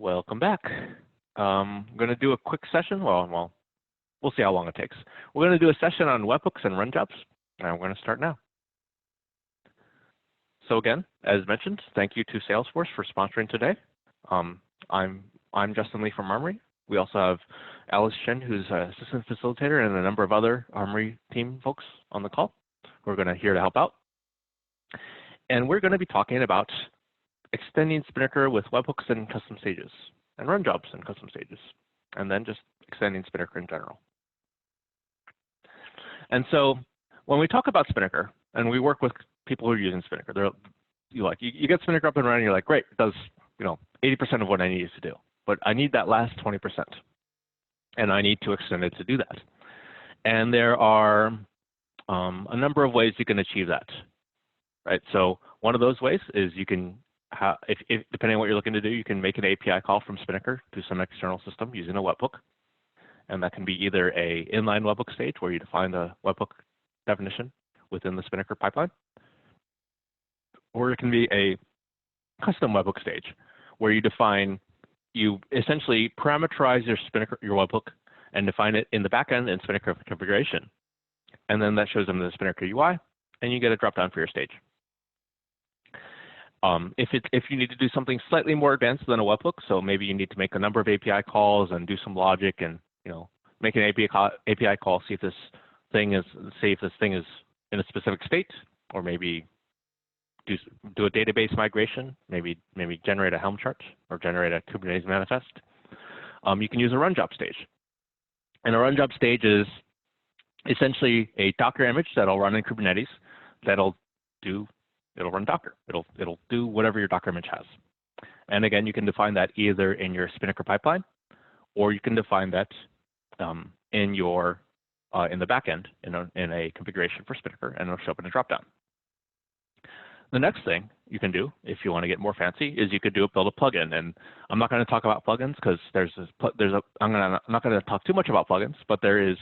Welcome back. I'm going to do a quick session. Well, we'll see how long it takes. We're going to do a session on webhooks and run jobs, and we're going to start now. So again, as mentioned, thank you to Salesforce for sponsoring today. I'm Justin Lee from Armory. We also have Alice Shen, who's an assistant facilitator, and a number of other Armory team folks on the call who are here to help out. And we're going to be talking about extending Spinnaker with webhooks and custom stages, and run jobs and custom stages, and then just extending Spinnaker in general. And so when we talk about Spinnaker, and we work with people who are using Spinnaker, you get Spinnaker up and running, you're like, great, it does 80% of what I need it to do, but I need that last 20%, and I need to extend it to do that. And there are a number of ways you can achieve that, right? So one of those ways is you can depending on what you're looking to do, you can make an API call from Spinnaker to some external system using a webhook. And that can be either a inline Webbook stage where you define the webhook definition within the Spinnaker pipeline, or it can be a custom webhook stage where you essentially parameterize your webhook and define it in the backend in Spinnaker configuration. And then that shows them the Spinnaker UI, and you get a dropdown for your stage. If you need to do something slightly more advanced than a webhook, so maybe you need to make a number of API calls and do some logic and make an API call, see if this thing is in a specific state, or maybe do a database migration, maybe generate a Helm chart or generate a Kubernetes manifest. You can use a run job stage, and a run job stage is essentially a Docker image that'll run in Kubernetes that'll run Docker. It'll do whatever your Docker image has. And again, you can define that either in your Spinnaker pipeline, or you can define that in the backend in a configuration for Spinnaker, and it'll show up in a dropdown. The next thing you can do, if you want to get more fancy, is you could build a plugin. And I'm not going to talk about plugins because I'm not going to talk too much about plugins, but there is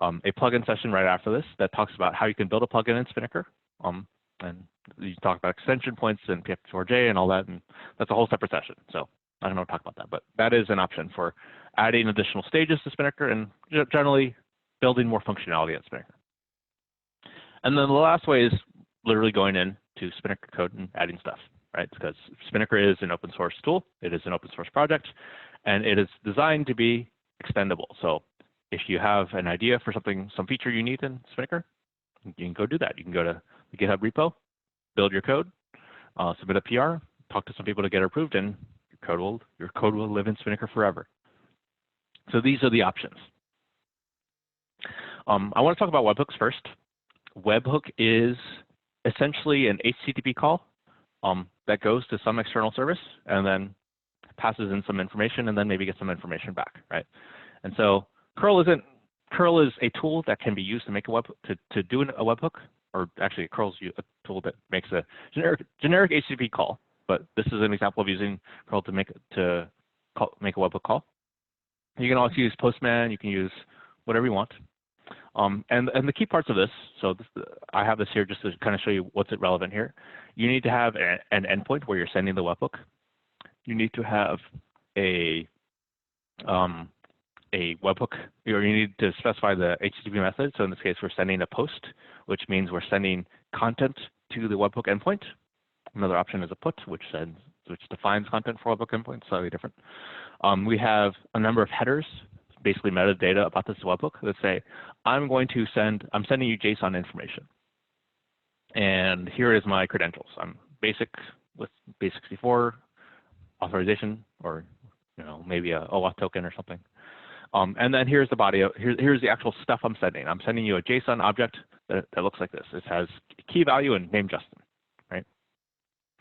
a plugin session right after this that talks about how you can build a plugin in Spinnaker. And you talk about extension points and PF4J and all that, and that's a whole separate session. So I don't know to talk about that, but that is an option for adding additional stages to Spinnaker and generally building more functionality in Spinnaker. And then the last way is literally going into Spinnaker code and adding stuff, right? Because Spinnaker is an open source tool. It is an open source project, and it is designed to be extendable. So if you have an idea for some feature you need in Spinnaker, you can go do that. You can go to the GitHub repo, build your code, submit a PR, talk to some people to get it approved, and your code will live in Spinnaker forever. So these are the options. I want to talk about webhooks first. Webhook is essentially an HTTP call that goes to some external service and then passes in some information and then maybe gets some information back, right? And so curl is a tool that can be used to make to do a webhook, or actually curl's a tool that makes a generic HTTP call. But this is an example of using curl to make a webhook call. You can also use Postman. You can use whatever you want. And the key parts of this, I have this here just to kind of show you what's relevant here. You need to have an endpoint where you're sending the webhook. You need to have a webhook, or you need to specify the HTTP method. So in this case, we're sending a post, which means we're sending content to the webhook endpoint. Another option is a put, which defines content for webhook endpoint, slightly different. We have a number of headers, basically metadata about this webhook that say, I'm sending you JSON information. And here is my credentials. I'm basic with base64 authorization, or maybe a OAuth token or something. And then here's the body. Here's the actual stuff I'm sending. I'm sending you a JSON object that looks like this. It has key value and name Justin, right?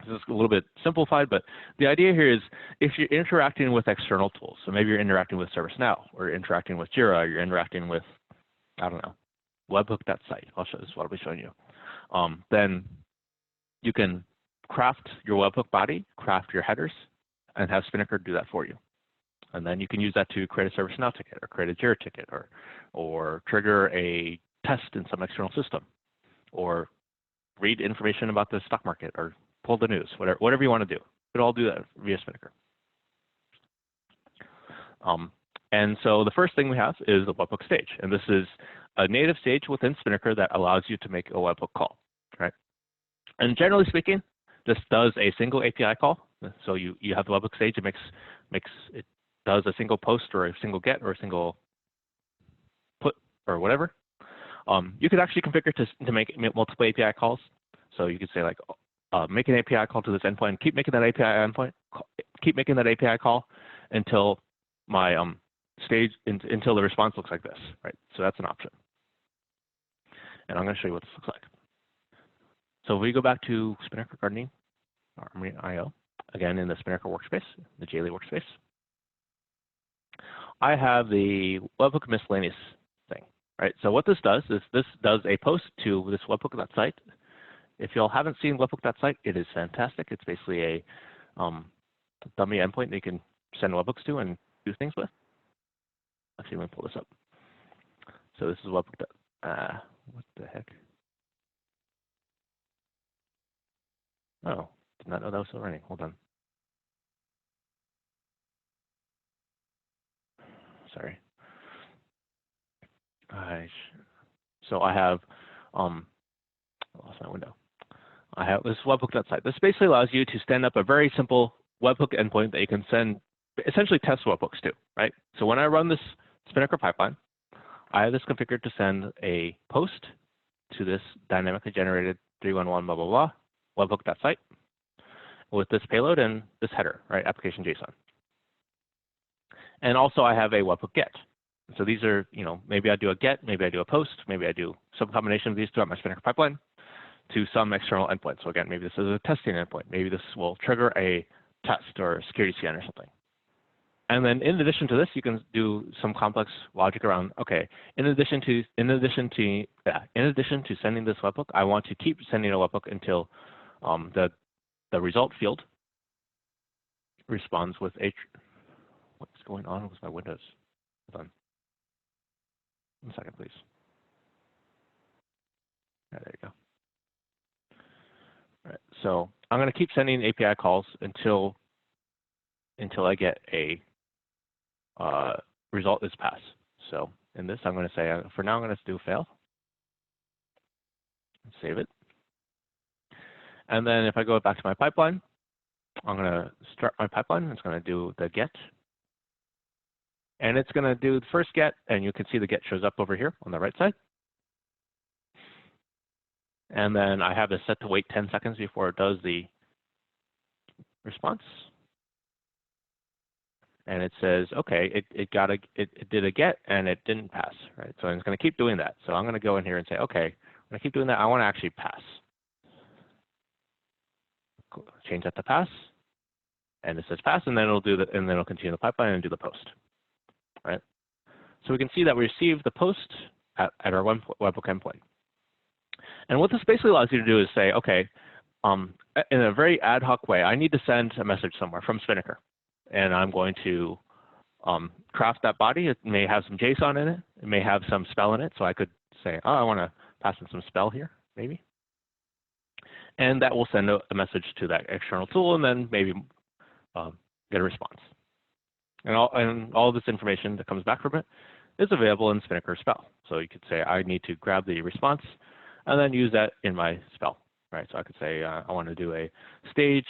This is a little bit simplified, but the idea here is if you're interacting with external tools, so maybe you're interacting with ServiceNow, or interacting with Jira, you're interacting with, I don't know, webhook.site. This is what I'll be showing you. Then you can craft your webhook body, craft your headers, and have Spinnaker do that for you. And then you can use that to create a ServiceNow ticket, or create a Jira ticket, or trigger a test in some external system, or read information about the stock market, or pull the news, whatever you want to do. You could all do that via Spinnaker. And so the first thing we have is the Webhook Stage, and this is a native stage within Spinnaker that allows you to make a webhook call, right? And generally speaking, this does a single API call. So you have the Webhook Stage, it does a single post or a single get or a single put or whatever. You could actually configure to make multiple API calls. So you could say like, make an API call to this endpoint, keep making that API call until my until the response looks like this, right? So that's an option. And I'm going to show you what this looks like. So if we go back to Spinnaker Gardening, Armory IO, again in the Spinnaker workspace, the Jaylee workspace, I have the Webhook miscellaneous thing, right? So what this does is this does a post to this webhook.site. If y'all haven't seen webhook.site, it is fantastic. It's basically a dummy endpoint that you can send webhooks to and do things with. Actually, let me pull this up. So this is webhook. What the heck? Oh, did not know that was still running. Hold on. Sorry. So I have, I lost my window. I have this webhook.site. This basically allows you to stand up a very simple webhook endpoint that you can send, essentially test webhooks to, right? So when I run this Spinnaker pipeline, I have this configured to send a post to this dynamically generated 311 blah, blah, blah, webhook.site with this payload and this header, right, application JSON. And also I have a webhook get. So these are, maybe I do a get, maybe I do a post, maybe I do some combination of these throughout my Spinnaker pipeline to some external endpoint. So again, maybe this is a testing endpoint. Maybe this will trigger a test or a security scan or something. And then in addition to this, you can do some complex logic around, okay, in addition to sending this webhook, I want to keep sending a webhook until the result field responds with a, what's going on with my windows? Hold on. 1 second, please. There you go. All right, so I'm going to keep sending API calls until I get a result is pass. So in this, I'm going to say, for now, I'm going to do fail. Save it. And then if I go back to my pipeline, I'm going to start my pipeline. It's going to do the get. And it's going to do the first get, and you can see the get shows up over here on the right side. And then I have this set to wait 10 seconds before it does the response. And it says, okay, it did a get and it didn't pass, right? So it's going to keep doing that. So I'm going to go in here and say, okay, I'm going to keep doing that. I want to actually pass. Change that to pass, and it says pass, and then it'll do that, and then it'll continue the pipeline and do the post, right? So we can see that we received the post at our webhook endpoint. And what this basically allows you to do is say, okay, in a very ad hoc way, I need to send a message somewhere from Spinnaker. And I'm going to craft that body. It may have some JSON in it. It may have some spell in it. So I could say, oh, I want to pass in some spell here, maybe. And that will send a message to that external tool and then maybe get a response. And all of this information that comes back from it is available in Spinnaker spell. So you could say, I need to grab the response and then use that in my spell, right? So I could say, I want to do a stage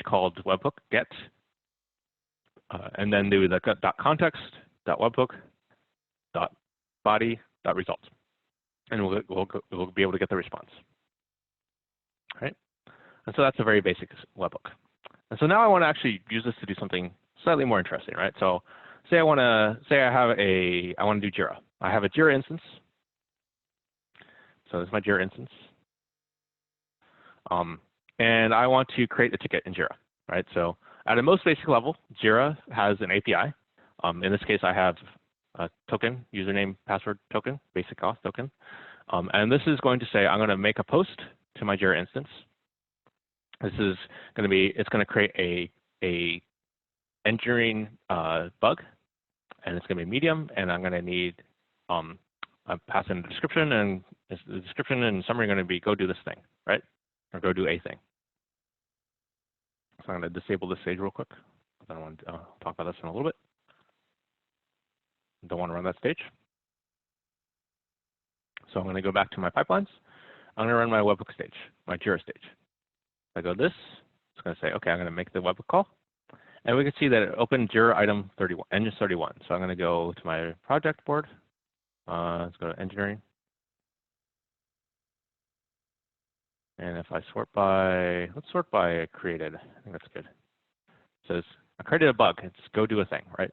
called webhook get, and then do the .context, .webhook, .body, .result. And we'll be able to get the response, right? And so that's a very basic webhook. And so now I want to actually use this to do something slightly more interesting, right? So say I want to do Jira. I have a Jira instance. So this is my Jira instance. And I want to create a ticket in Jira, right? So at a most basic level, Jira has an API. In this case, I have a token, username, password token, basic auth token. And this is going to say, I'm going to make a post to my Jira instance. This is going to be, it's going to create a engineering bug, and it's going to be medium, and I'm going to need, I pass in a description, and the description and summary are going to be, go do this thing, right? Or go do a thing. So I'm going to disable this stage real quick. I want to talk about this in a little bit. Don't want to run that stage. So I'm going to go back to my pipelines. I'm going to run my Webhook stage, my Jira stage. If I go to this, it's going to say, okay, I'm going to make the Webhook call. And we can see that it opened Jira item 31, engine 31. So I'm going to go to my project board. Let's go to engineering. And if I sort by, let's sort by created. I think that's good. It says, I created a bug. It's go do a thing, right?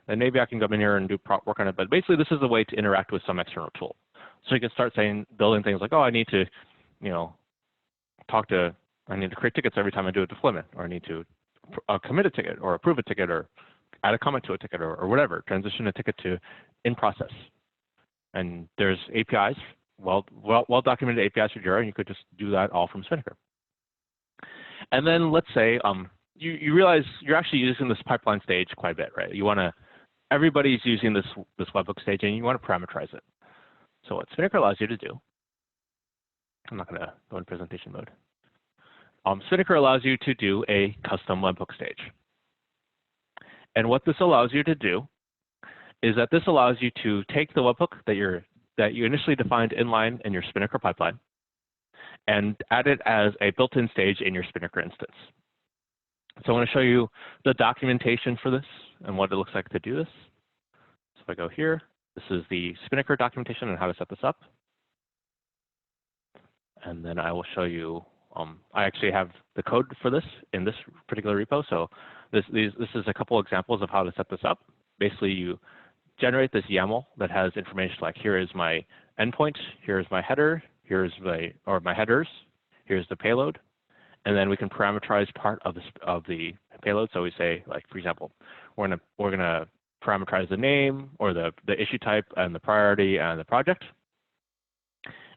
And maybe I can come in here and do work on it. But basically, this is a way to interact with some external tool. So you can start building things like, oh, I need to, I need to create tickets every time I do a deployment, or I need to commit a ticket, or approve a ticket, or add a comment to a ticket, or whatever. Transition a ticket to in process. And there's APIs, well documented APIs for Jira, and you could just do that all from Spinnaker. And then let's say you realize you're actually using this pipeline stage quite a bit, right? You want to, everybody's using this Webbook stage, and you want to parameterize it. So what Spinnaker allows you to do, I'm not going to go in presentation mode. Spinnaker allows you to do a custom Webbook stage. And what this allows you to do is that this allows you to take the webhook that you initially defined inline in your Spinnaker pipeline and add it as a built-in stage in your Spinnaker instance. So I want to show you the documentation for this and what it looks like to do this. So if I go here, this is the Spinnaker documentation on how to set this up. And then I will show you, I actually have the code for this in this particular repo. So this is a couple examples of how to set this up. Basically, you generate this YAML that has information like, here is my endpoint, here is my header, here's my headers, here's the payload. And then we can parameterize part of the payload. So we say, like, for example, we're gonna parameterize the name or the issue type and the priority and the project.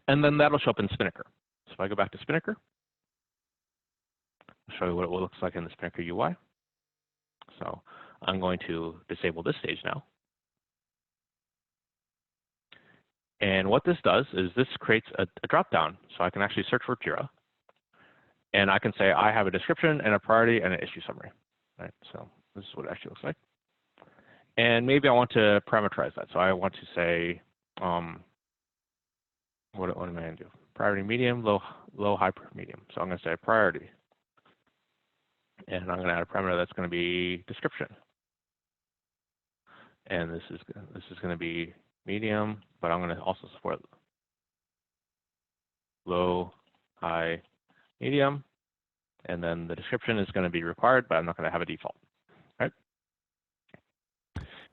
And then that'll show up in Spinnaker. So if I go back to Spinnaker, I'll show you what it looks like in the Spinnaker UI. So I'm going to disable this stage now. And what this does is this creates a dropdown. So I can actually search for Jira. And I can say I have a description and a priority and an issue summary. Right? So this is what it actually looks like. And maybe I want to parameterize that. So I want to say, what am I going to do? Priority medium, low, high, medium. So I'm going to say priority. And I'm going to add a parameter that's going to be description. And this is going to be medium, but I'm going to also support low, high, medium. And then the description is going to be required, but I'm not going to have a default. Right?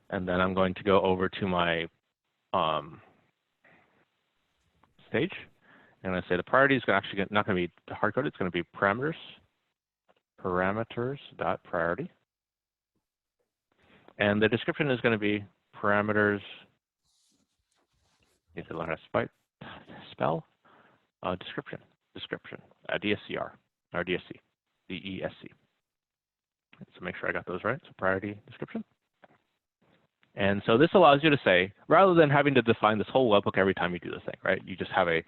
And then I'm going to go over to my stage. And I say the priority is actually not going to be hard coded. It's going to be parameters.priority. And the description is going to be parameters. You need to learn how to spell description, DSCR, or DSC, DESC. So make sure I got those right. So priority description. And so this allows you to say, rather than having to define this whole webhook every time you do the thing, right? You just have a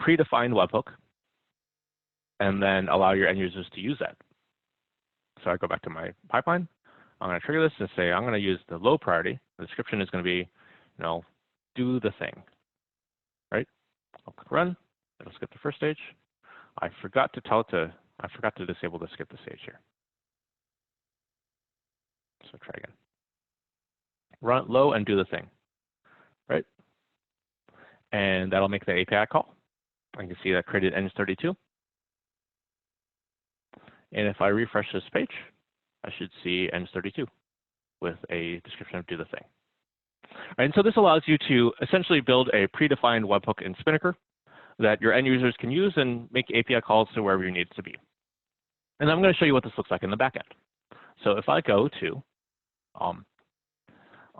predefined webhook and then allow your end users to use that. So I go back to my pipeline. I'm going to trigger this and say, I'm going to use the low priority. The description is going to be, do the thing, right? I'll click run. It'll skip the first stage. I forgot to disable the skip the stage here. So try again. Run low and do the thing, right? And that'll make the API call. I can see that created engine32. And if I refresh this page, I should see engine32 with a description of do the thing. And so this allows you to essentially build a predefined webhook in Spinnaker that your end users can use and make API calls to wherever you need it to be. And I'm going to show you what this looks like in the backend. So if I go to,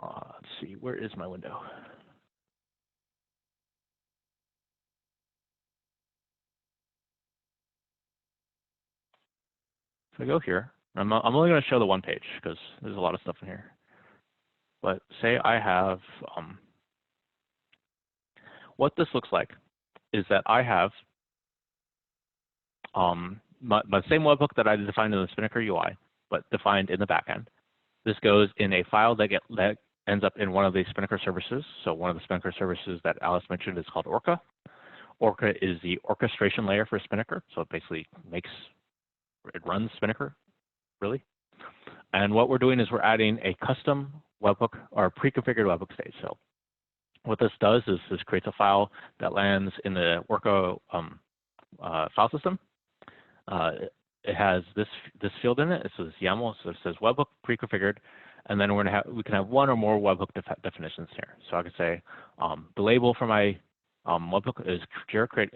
let's see, where is my window? If I go here, I'm only going to show the one page because there's a lot of stuff in here. But say I have, what this looks like is that I have my same webhook that I defined in the Spinnaker UI, but defined in the backend. This goes in a file that ends up in one of the Spinnaker services. So one of the Spinnaker services that Alice mentioned is called Orca. Orca is the orchestration layer for Spinnaker. So it basically it runs Spinnaker, really. And what we're doing is we're adding a custom webhook or pre-configured webhook stage. So what this does is this creates a file that lands in the Orca file system. It has this field in it. It says YAML, so it says webhook pre-configured, and then we can have one or more webhook definitions here. So I could say the label for my webhook is Jira create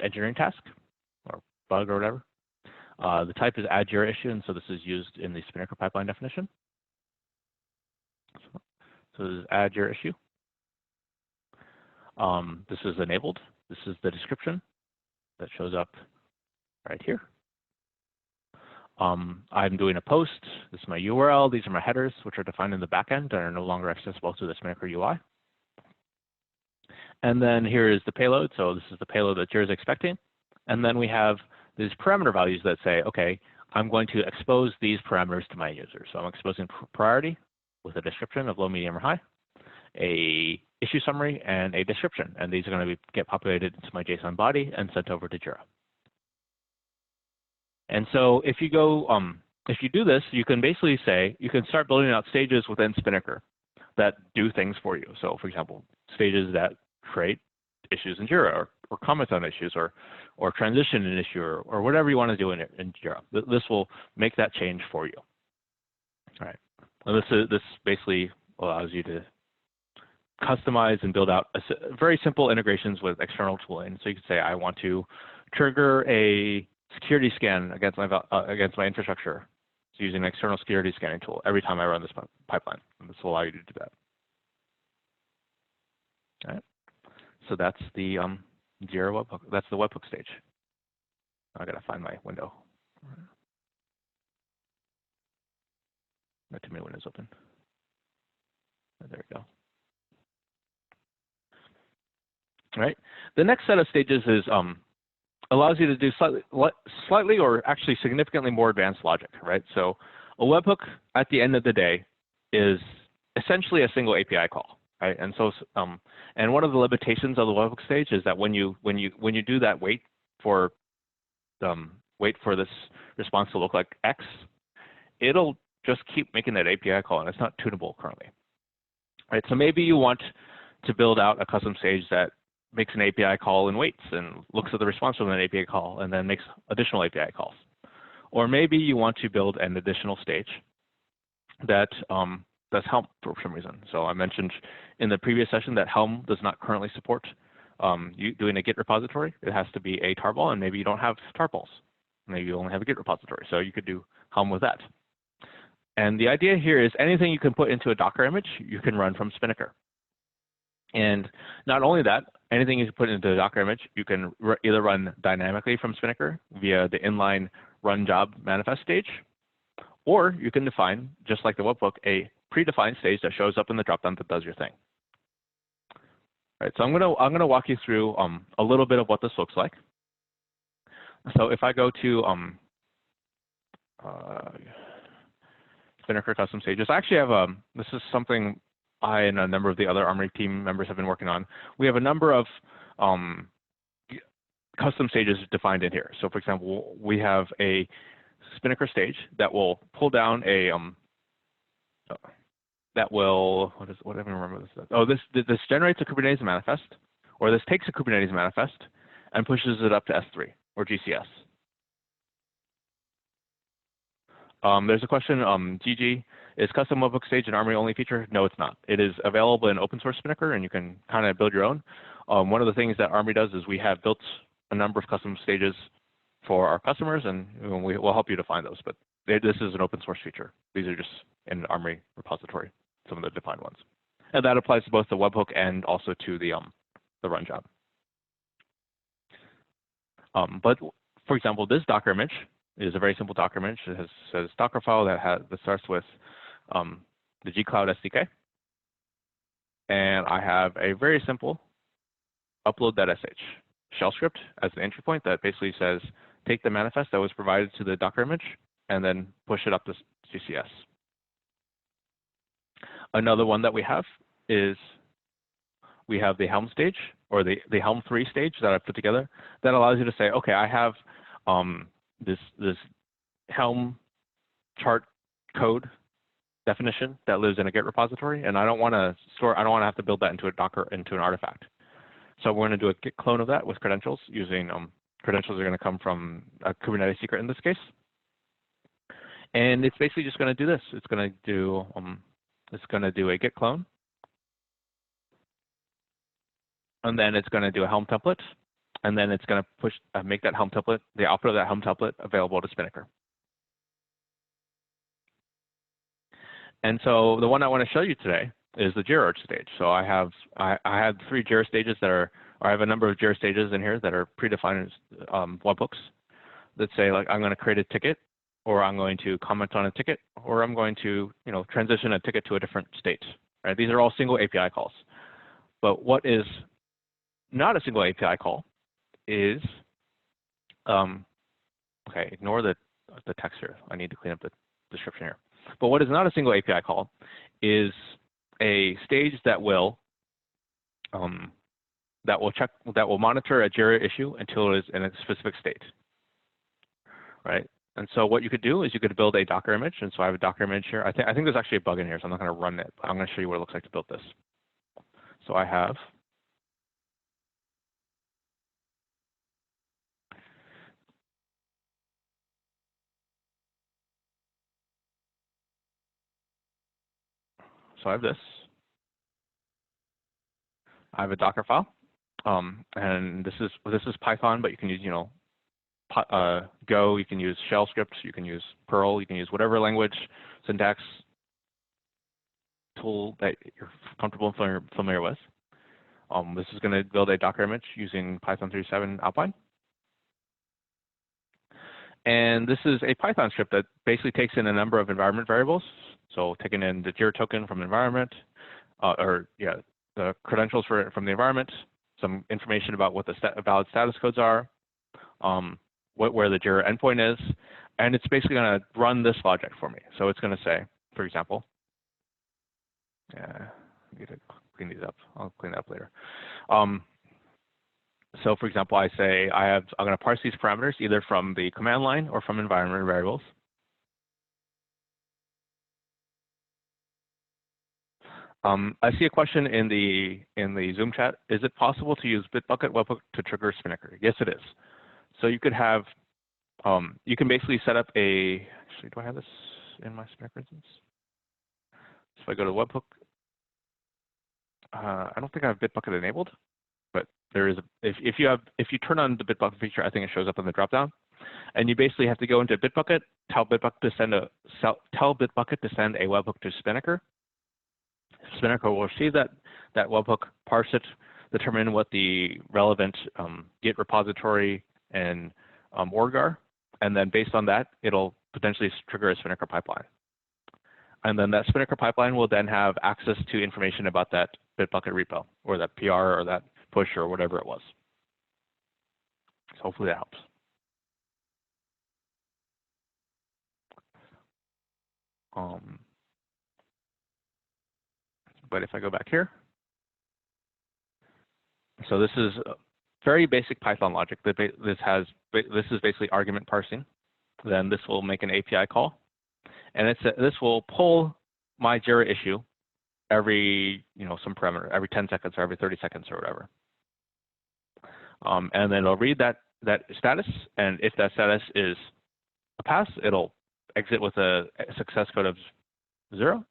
engineering task or bug or whatever. The type is add Jira issue, and so this is used in the Spinnaker pipeline definition. So this is add Jira issue. This is enabled. This is the description that shows up right here. I'm doing a post. This is my URL. These are my headers, which are defined in the backend and are no longer accessible to the Spinnaker UI. And then here is the payload. So this is the payload that Jira is expecting. And then we have these parameter values that say, okay, I'm going to expose these parameters to my user. So I'm exposing priority with a description of low, medium, or high, a issue summary, and a description. And these are going to get populated into my JSON body and sent over to Jira. And so if you do this, you can basically say, you can start building out stages within Spinnaker that do things for you. So for example, stages that create issues in Jira or comment on issues or transition an issue or whatever you want to do in Jira. This will make that change for you. All right. And this basically allows you to customize and build out very simple integrations with external tooling. So you can say, I want to trigger a security scan against my infrastructure using an external security scanning tool every time I run this pipeline. And this will allow you to do that. All right. So that's the Jira webhook. That's the Webhook stage. I gotta find my window. Not too many windows open. There we go. All right. The next set of stages is allows you to do slightly or actually significantly more advanced logic, right? So a webhook at the end of the day is essentially a single API call, right? And so and one of the limitations of the Webhook stage is that when you do that wait for this response to look like X, it'll just keep making that API call, and it's not tunable currently, right? So maybe you want to build out a custom stage that makes an API call and waits and looks at the response from an API call and then makes additional API calls. Or maybe you want to build an additional stage that does Helm for some reason. So I mentioned in the previous session that Helm does not currently support you doing a Git repository. It has to be a tarball, and maybe you don't have tarballs. Maybe you only have a Git repository. So you could do Helm with that. And the idea here is anything you can put into a Docker image, you can run from Spinnaker. And not only that, anything you can put into a Docker image, you can either run dynamically from Spinnaker via the inline run job manifest stage, or you can define, just like the webhook, a predefined stage that shows up in the dropdown that does your thing. All right, so I'm gonna walk you through a little bit of what this looks like. So if I go to Spinnaker custom stages, I actually have this is something I and a number of the other Armory team members have been working on. We have a number of custom stages defined in here. So for example, we have a Spinnaker stage that will pull down a what do I even remember this? Oh, this generates a Kubernetes manifest, or this takes a Kubernetes manifest and pushes it up to S3 or GCS. There's a question, GG, is custom Webbook Stage an Armory only feature? No, it's not. It is available in open source Spinnaker, and you can kind of build your own. One of the things that Armory does is we have built a number of custom stages for our customers, and we'll help you define those. But this is an open source feature. These are just in the Armory repository, some of the defined ones. And that applies to both the webhook and also to the run job. But for example, this Docker image is a very simple Docker image. It says Docker file that starts with the G-Cloud SDK. And I have a very simple upload.sh shell script as the entry point that basically says, take the manifest that was provided to the Docker image and then push it up CCS. Another one that we have is we have the Helm stage, or the Helm 3 stage that I put together, that allows you to say, okay, I have this Helm chart code definition that lives in a Git repository, and I don't want to have to build that into a Docker, into an artifact. So we're going to do a Git clone of that with credentials using credentials are going to come from a Kubernetes secret in this case. And it's basically just going to do this. It's going to do a Git clone, and then it's going to do a Helm template, and then it's going to make that Helm template, the output of that Helm template, available to Spinnaker. And so the one I want to show you today is the Jira stage. So I had 3 Jira stages that are, or I have a number of Jira stages in here that are predefined as webhooks that say, like, I'm going to create a ticket, or I'm going to comment on a ticket, or I'm going to, transition a ticket to a different state. Right? These are all single API calls. But what is not a single API call is, okay, ignore the text here. I need to clean up the description here. But what is not a single API call is a stage that will monitor a Jira issue until it is in a specific state, right? And so what you could do is you could build a Docker image. And so I have a Docker image here. I think there's actually a bug in here, so I'm not going to run it. But I'm going to show you what it looks like to build this. So I have this. I have a Docker file, and this is Python, but you can use Go, you can use shell scripts, you can use Perl, you can use whatever language, syntax, tool that you're comfortable and familiar with. This is going to build a Docker image using Python 3.7 Alpine. And this is a Python script that basically takes in a number of environment variables. So taking in the Jira token from environment, the credentials from the environment, some information about what the valid status codes are, where the Jira endpoint is, and it's basically going to run this logic for me. So it's going to say, for example, I need to clean these up. I'll clean that up later. So for example, I say I'm going to parse these parameters either from the command line or from environment variables. I see a question in the Zoom chat. Is it possible to use Bitbucket Webhook to trigger Spinnaker? Yes, it is. So you could have, you can basically set up actually, do I have this in my Spinnaker instance? So if I go to Webhook, I don't think I have Bitbucket enabled, but there is, if you turn on the Bitbucket feature, I think it shows up in the dropdown. And you basically have to go into Bitbucket, tell Bitbucket to send a webhook to Spinnaker. Spinnaker will receive that webhook, parse it, determine what the relevant Git repository and org are, and then based on that, it'll potentially trigger a Spinnaker pipeline. And then that Spinnaker pipeline will then have access to information about that Bitbucket repo, or that PR, or that push, or whatever it was. So hopefully that helps. But if I go back here, so this is very basic Python logic. This is basically argument parsing. Then this will make an API call, and this will pull my Jira issue every some parameter, every 10 seconds or every 30 seconds or whatever. And then it'll read that status, and if that status is a pass, it'll exit with a success code of 0.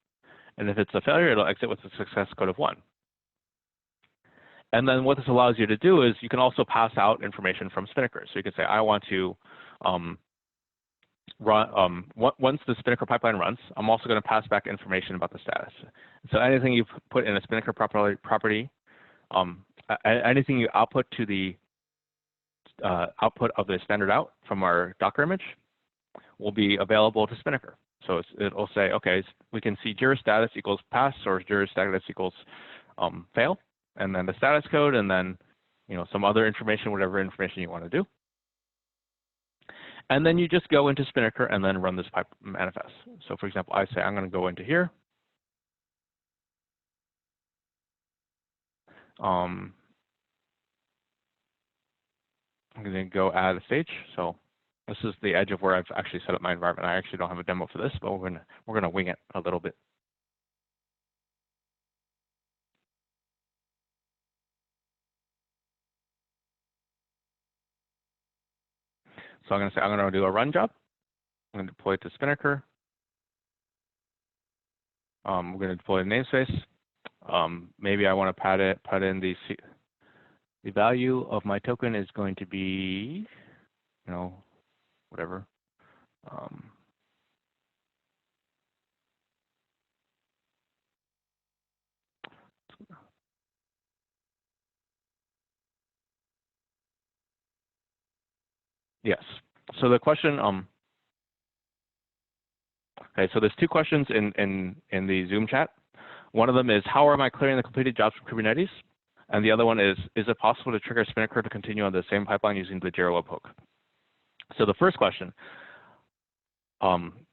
And if it's a failure, it'll exit with a success code of 1. And then what this allows you to do is you can also pass out information from Spinnaker. So you can say, I want to once the Spinnaker pipeline runs, I'm also going to pass back information about the status. So anything you put in a Spinnaker property, anything you output to the output of the standard out from our Docker image will be available to Spinnaker. So it'll say, okay, we can see Jira status equals pass, or Jira status equals fail, and then the status code, and then some other information, whatever information you want to do. And then you just go into Spinnaker and then run this pipe manifest. So for example, I say I'm going to go into here. I'm going to go add a stage. So this is the edge of where I've actually set up my environment. I actually don't have a demo for this, but we're going to wing it a little bit. So I'm going to say I'm going to do a run job. I'm going to deploy it to Spinnaker. We're going to deploy the namespace. Maybe I want to put in the value of my token is going to be, you know, whatever. Yes. So the question, okay, so there's two questions in the Zoom chat. One of them is, how am I clearing the completed jobs from Kubernetes? And the other one is it possible to trigger Spinnaker to continue on the same pipeline using the Jira webhook? So the first question,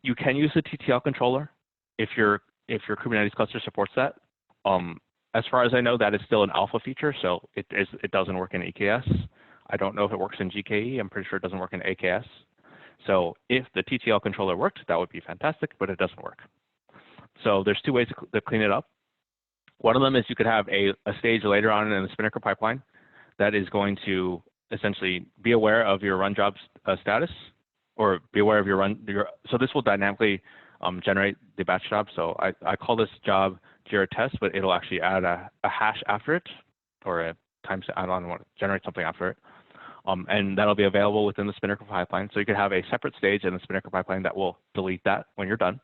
you can use the TTL controller if your Kubernetes cluster supports that. As far as I know, that is still an alpha feature, so it doesn't work in EKS. I don't know if it works in GKE. I'm pretty sure it doesn't work in AKS. So if the TTL controller worked, that would be fantastic, but it doesn't work. So there's two ways to clean it up. One of them is you could have a stage later on in the Spinnaker pipeline that is going to essentially be aware of your run job's status, or be aware of so this will dynamically generate the batch job. So I call this job Jira test, but it'll actually add a hash after it, or a times I don't want to generate something after it. And that'll be available within the Spinnaker pipeline. So you could have a separate stage in the Spinnaker pipeline that will delete that when you're done.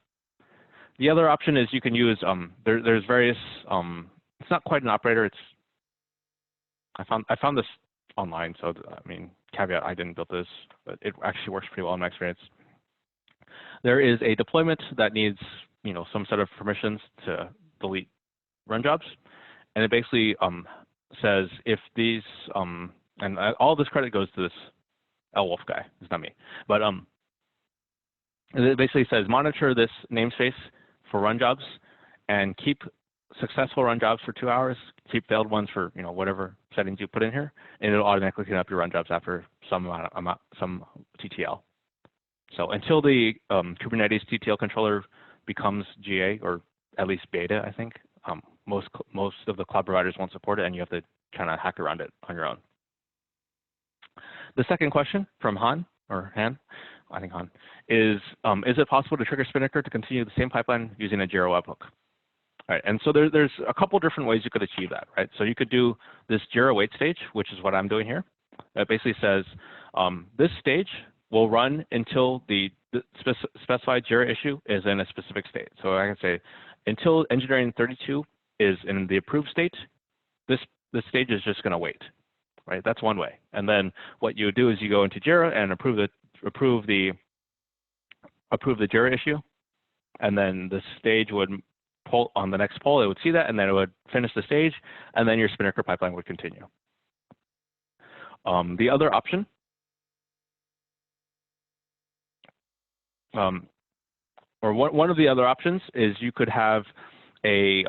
The other option is you can use, there's various, it's not quite an operator. I found this online. So I mean, caveat, I didn't build this, but it actually works pretty well in my experience. There is a deployment that needs, you know, some set of permissions to delete run jobs. And it basically says if these, and all this credit goes to this Elwolf guy, it's not me, but it basically says monitor this namespace for run jobs and keep successful run jobs for 2 hours, keep failed ones for, you know, whatever settings you put in here, and it'll automatically clean up your run jobs after some TTL. So until the Kubernetes TTL controller becomes GA, or at least beta, I think, most of the cloud providers won't support it, and you have to kind of hack around it on your own. The second question from Han, or Han, I think Han, is it possible to trigger Spinnaker to continue the same pipeline using a Jira webhook? All right, and so there's a couple different ways you could achieve that, right? So you could do this Jira wait stage, which is what I'm doing here. That basically says this stage will run until the specified Jira issue is in a specific state. So I can say until engineering 32 is in the approved state, this stage is just going to wait, right? That's one way. And then what you do is you go into Jira and approve the Jira issue, and then the stage would pull on the next poll. It would see that, and then it would finish the stage, and then your Spinnaker pipeline would continue. The other option, or one of the other options, is you could have a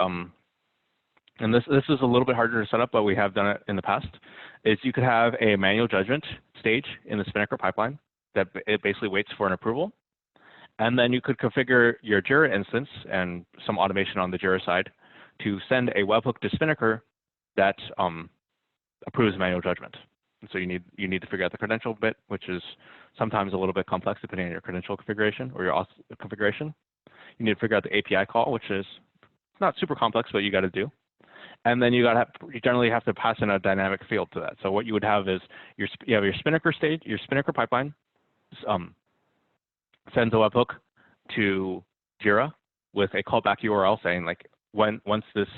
and this is a little bit harder to set up, but we have done it in the past, is you could have a manual judgment stage in the Spinnaker pipeline that it basically waits for an approval. And then you could configure your Jira instance and some automation on the Jira side to send a webhook to Spinnaker that approves manual judgment. And so you need to figure out the credential bit, which is sometimes a little bit complex depending on your credential configuration or your auth configuration. You need to figure out the API call, which is not super complex, but you got to do. And then you generally have to pass in a dynamic field to that. So what you would have is you have your Spinnaker stage, your Spinnaker pipeline sends a webhook to Jira with a callback URL saying, like, once this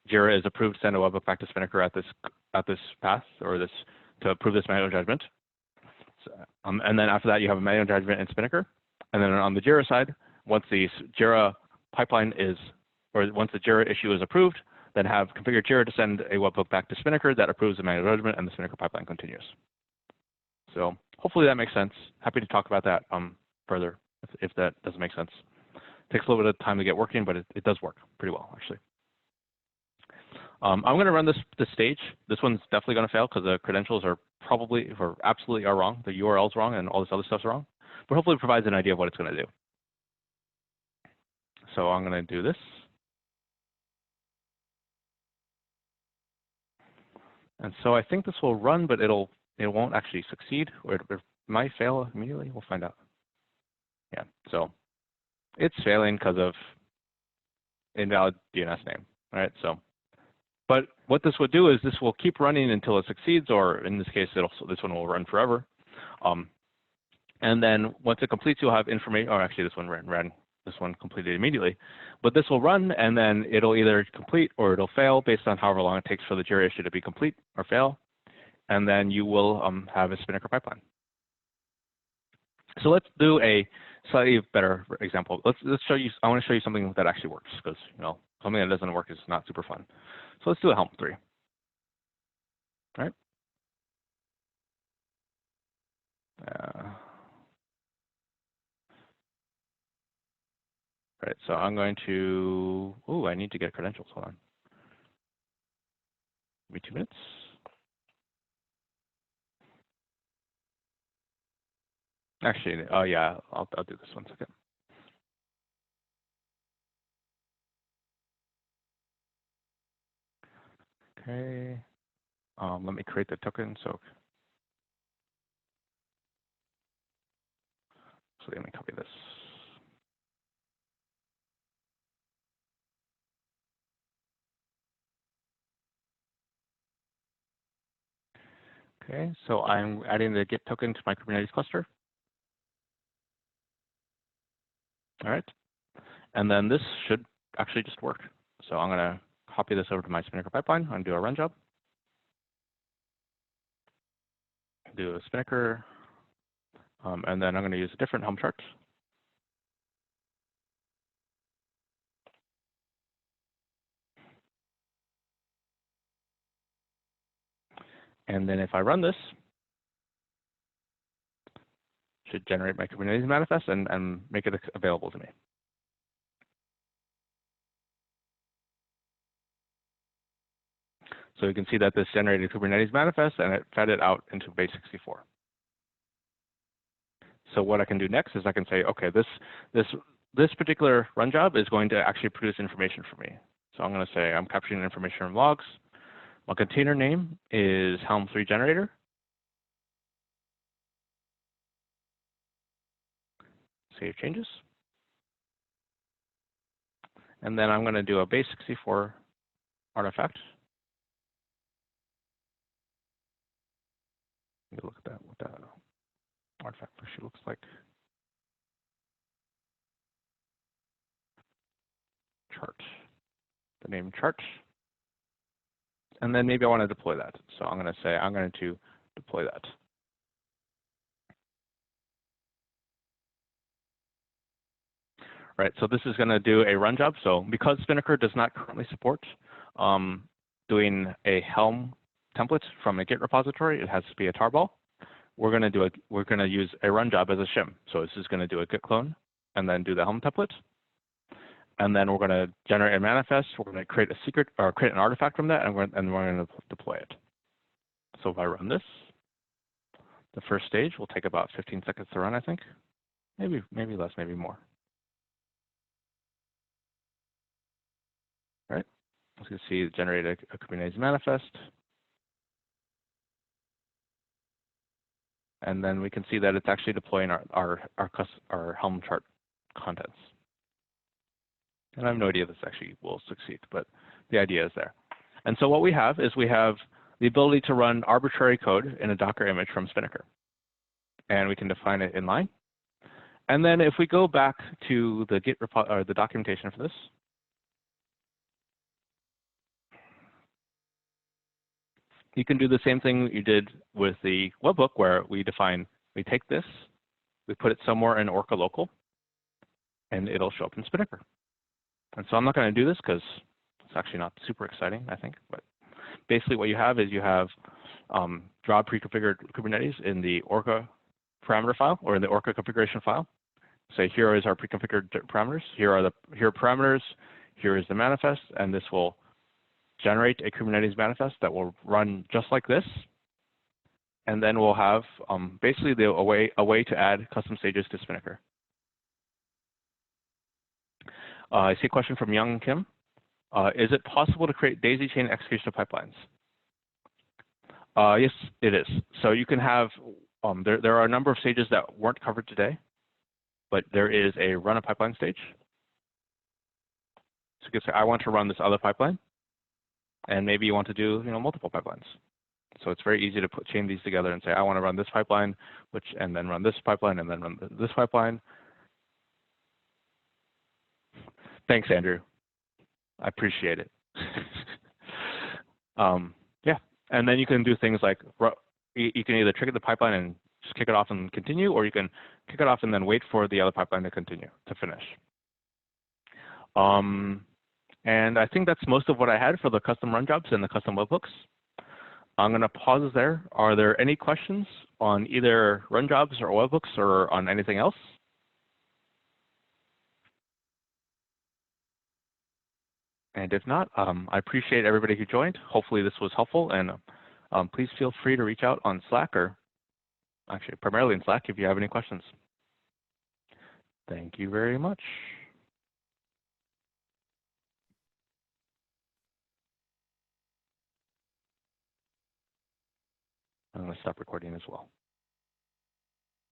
Jira is approved, send a webhook back to Spinnaker at this path, or this to approve this manual judgment. So, and then after that, you have a manual judgment in Spinnaker. And then on the Jira side, once the Jira pipeline is, or once the Jira issue is approved, then have configured Jira to send a webhook back to Spinnaker that approves the manual judgment, and the Spinnaker pipeline continues. So hopefully that makes sense. Happy to talk about that further if that doesn't make sense. Takes a little bit of time to get working, but it does work pretty well, actually. I'm going to run this stage. This one's definitely going to fail because the credentials are probably, or absolutely are wrong. The URL's wrong and all this other stuff's wrong. But hopefully it provides an idea of what it's going to do. So I'm going to do this. And so I think this will run, but it won't actually succeed, or it might fail immediately. We'll find out. Yeah, so it's failing because of invalid DNS name, right? So, but what this would do is this will keep running until it succeeds, or in this case, this one will run forever. And then once it completes, you'll have information. Or actually, this one ran. This one completed immediately, but this will run, and then it'll either complete or it'll fail based on however long it takes for the Jira issue to be complete or fail, and then you will have a Spinnaker pipeline. So let's do a slightly better example. Let's show you. I want to show you something that actually works, because something that doesn't work is not super fun. So let's do a Helm 3. All right. All right, so I'm going to, I need to get credentials, hold on. Give me 2 minutes. Actually, yeah, I'll do this 1 second. Okay, let me create the token, so let me copy this. Okay, so I'm adding the Git token to my Kubernetes cluster. All right, and then this should actually just work. So I'm going to copy this over to my Spinnaker pipeline. I'm going to do a run job. Do a Spinnaker, and then I'm going to use a different Helm chart. And then if I run this, should generate my Kubernetes manifest and make it available to me. So you can see that this generated Kubernetes manifest and it fed it out into base64. So what I can do next is I can say, okay, this particular run job is going to actually produce information for me. So I'm going to say I'm capturing information from logs. My container name is Helm3 generator. Save changes. And then I'm going to do a base64 artifact. Let me look at that, what that artifact actually looks like. Chart. The name chart. And then maybe I want to deploy that. So I'm going to say I'm going to deploy that. Right, so this is going to do a run job. So because Spinnaker does not currently support doing a Helm template from a Git repository, it has to be a tarball. We're going to use a run job as a shim. So this is going to do a Git clone and then do the Helm template. And then we're going to generate a manifest. We're going to create a secret or create an artifact from that, and we're going to deploy it. So if I run this, the first stage will take about 15 seconds to run, I think. Maybe less, maybe more. All right. As you can see, it generated a Kubernetes manifest. And then we can see that it's actually deploying our Helm chart contents. And I have no idea if this actually will succeed, but the idea is there. And so what we have is we have the ability to run arbitrary code in a Docker image from Spinnaker. And we can define it in line. And then if we go back to the Git or the documentation for this, you can do the same thing you did with the Webbook, where we take this, we put it somewhere in Orca local, and it'll show up in Spinnaker. And so I'm not going to do this because it's actually not super exciting, I think. But basically what you have is you have job pre-configured Kubernetes in the Orca parameter file or in the Orca configuration file. Say here is our pre-configured parameters. Here are parameters. Here is the manifest, and this will generate a Kubernetes manifest that will run just like this. And then we'll have basically a way to add custom stages to Spinnaker. I see a question from Young Kim. Is it possible to create daisy chain execution pipelines? Yes, it is. So you can have, there are a number of stages that weren't covered today, but there is a run a pipeline stage. So you can say, I want to run this other pipeline, and maybe you want to do multiple pipelines. So it's very easy to chain these together and say, I want to run this pipeline, and then run this pipeline, and then run this pipeline. Thanks, Andrew. I appreciate it. Yeah, and then you can do things like you can either trigger the pipeline and just kick it off and continue, or you can kick it off and then wait for the other pipeline to continue, to finish. And I think that's most of what I had for the custom run jobs and the custom webhooks. I'm going to pause there. Are there any questions on either run jobs or webhooks or on anything else? And if not, I appreciate everybody who joined. Hopefully this was helpful, and please feel free to reach out on Slack, or actually primarily in Slack if you have any questions. Thank you very much. I'm going to stop recording as well.